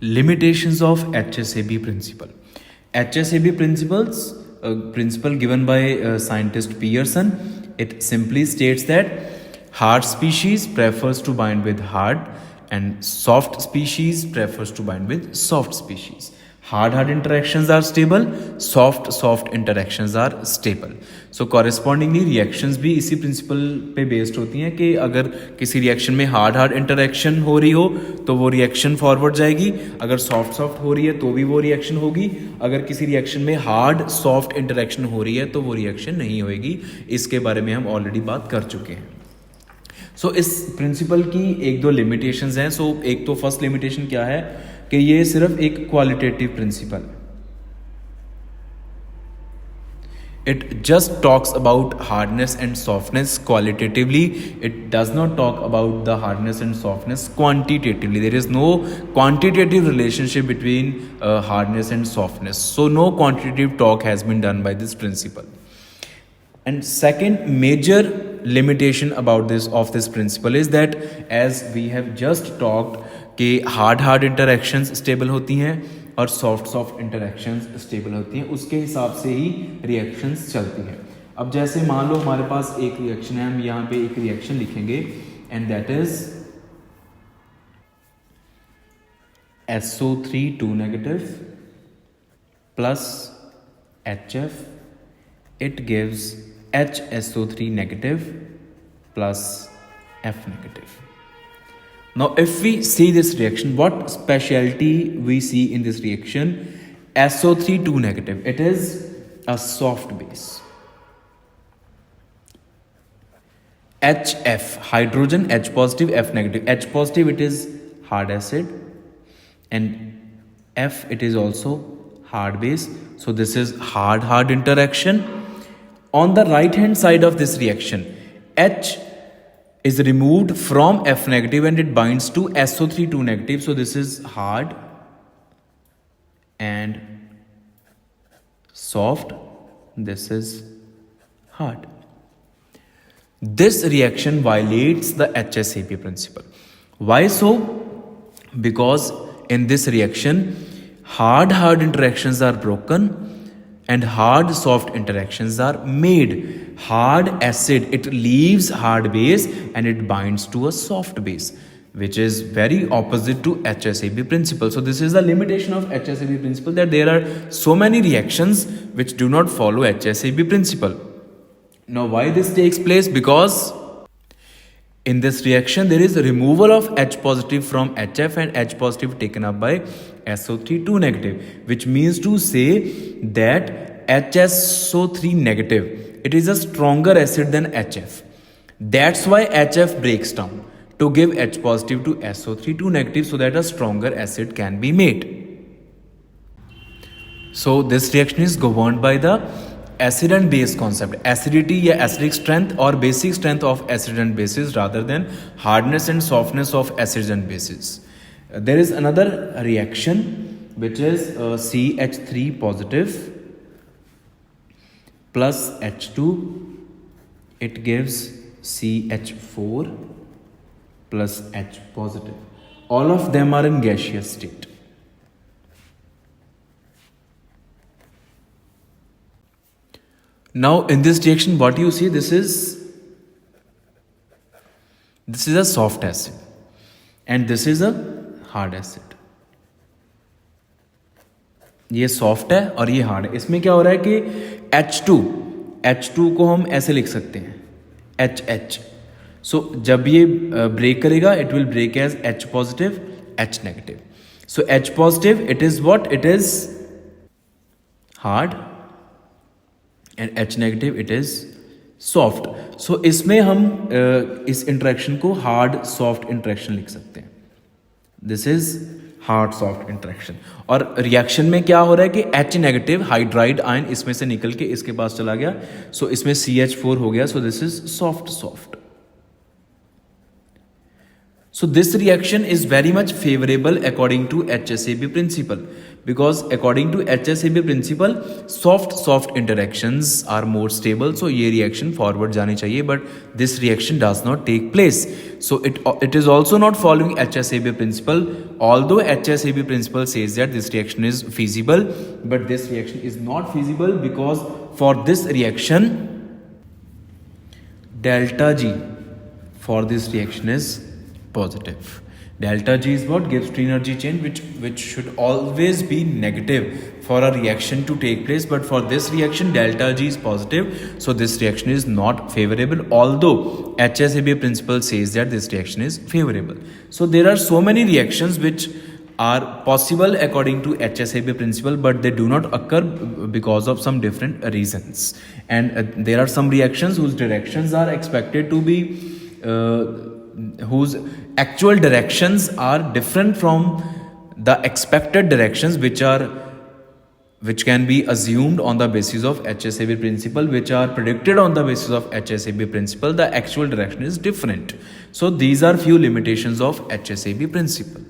Limitations of HSAB principle. HSAB principles, principle given by scientist Pearson. It simply states that hard species prefers to bind with hard and soft species prefers to bind with soft species. Hard interactions are stable, soft interactions are stable. So correspondingly reactions भी इसी principal पे based होती हैं कि अगर किसी reaction में hard interaction हो रही हो तो वो रिएक्शन फॉरवर्ड जाएगी, अगर सॉफ्ट हो रही है तो भी वो रिएक्शन होगी, अगर किसी रिएक्शन में हार्ड सॉफ्ट इंटरेक्शन हो रही है तो वो रिएक्शन नहीं होगी. इसके बारे में हम ऑलरेडी बात कर चुके हैं. सो इस प्रिंसिपल की एक दो लिमिटेशंस हैं. सो एक तो फर्स्ट लिमिटेशन क्या है कि ये सिर्फ एक क्वालिटेटिव प्रिंसिपल है. It just talks about hardness and softness qualitatively. It does not talk about the hardness and softness quantitatively. There is no quantitative relationship between hardness and softness. So no quantitative talk has been done by this principle. And second major limitation about this principle is that as we have just talked कि hard interactions stable होती हैं और soft interactions stable होती हैं, उसके हिसाब से ही reactions चलती हैं. अब जैसे मान लो हमारे पास एक रिएक्शन है, हम यहाँ पे एक रिएक्शन लिखेंगे and that is SO3 2 negative plus HF. It gives HSO3 negative plus F negative. Now, if we see this reaction, what specialty we see in this reaction? SO3 2 negative. It is a soft base. HF, hydrogen, H positive, F negative. H positive, it is hard acid, and F, it is also hard base. So this is hard interaction. On the right hand side of this reaction, H is removed from F negative and it binds to SO3 2 negative. So this is hard and soft. This is hard. This reaction violates the HSAP principle. Why so? Because in this reaction, hard interactions are broken and hard soft interactions are made. Hard acid, it leaves hard base and it binds to a soft base, which is very opposite to HSAB principle. So this is the limitation of HSAB principle, that there are so many reactions which do not follow HSAB principle. Now why this takes place? Because in this reaction there is removal of H positive from HF and H positive taken up by SO3 2 negative, which means to say that HSO3 negative, it is a stronger acid than HF. That's why HF breaks down to give H positive to SO3 2 negative so that a stronger acid can be made. So this reaction is governed by the acid and base concept. Acidity या acidic strength or basic strength of acid and bases rather than hardness and softness of acids and bases. There is another reaction which is CH3 positive plus H2. It gives CH4 plus H positive. All of them are in gaseous state. Now in this reaction what you see, this is a soft acid and this is a hard acid. ये soft है और ये hard है. इसमें क्या हो रहा है कि H2 को हम ऐसे लिख सकते हैं HH. सो जब ये ब्रेक करेगा it will break as H positive H negative. So H positive it is what, it is hard and H negative it is soft. So इसमें हम इस इंटरेक्शन को हार्ड सॉफ्ट इंटरेक्शन लिख सकते हैं. This is hard soft interaction. और reaction में क्या हो रहा है कि H नेगेटिव हाइड्राइड आयन इसमें से निकल के इसके पास चला गया. सो इसमें CH4 हो गया. So this is soft. So this reaction is very much favorable according to HSAB principle, because according to HSAB principle soft interactions are more stable. So ये reaction forward जानी चाहिए, but this reaction does not take place. So it is also not following HSAB principle, although HSAB principle says that this reaction is feasible, but this reaction is not feasible because for this reaction delta G for this reaction is positive. Delta G is what gives free energy chain, which should always be negative for a reaction to take place, but for this reaction delta G is positive, so this reaction is not favorable, although HSAB principle says that this reaction is favorable. So there are so many reactions which are possible according to HSAB principle, but they do not occur because of some different reasons. And there are some reactions whose directions are expected to be whose actual directions are different from the expected directions, which can be assumed on the basis of HSAB principle, which are predicted on the basis of HSAB principle. The actual direction is different. So these are few limitations of HSAB principle.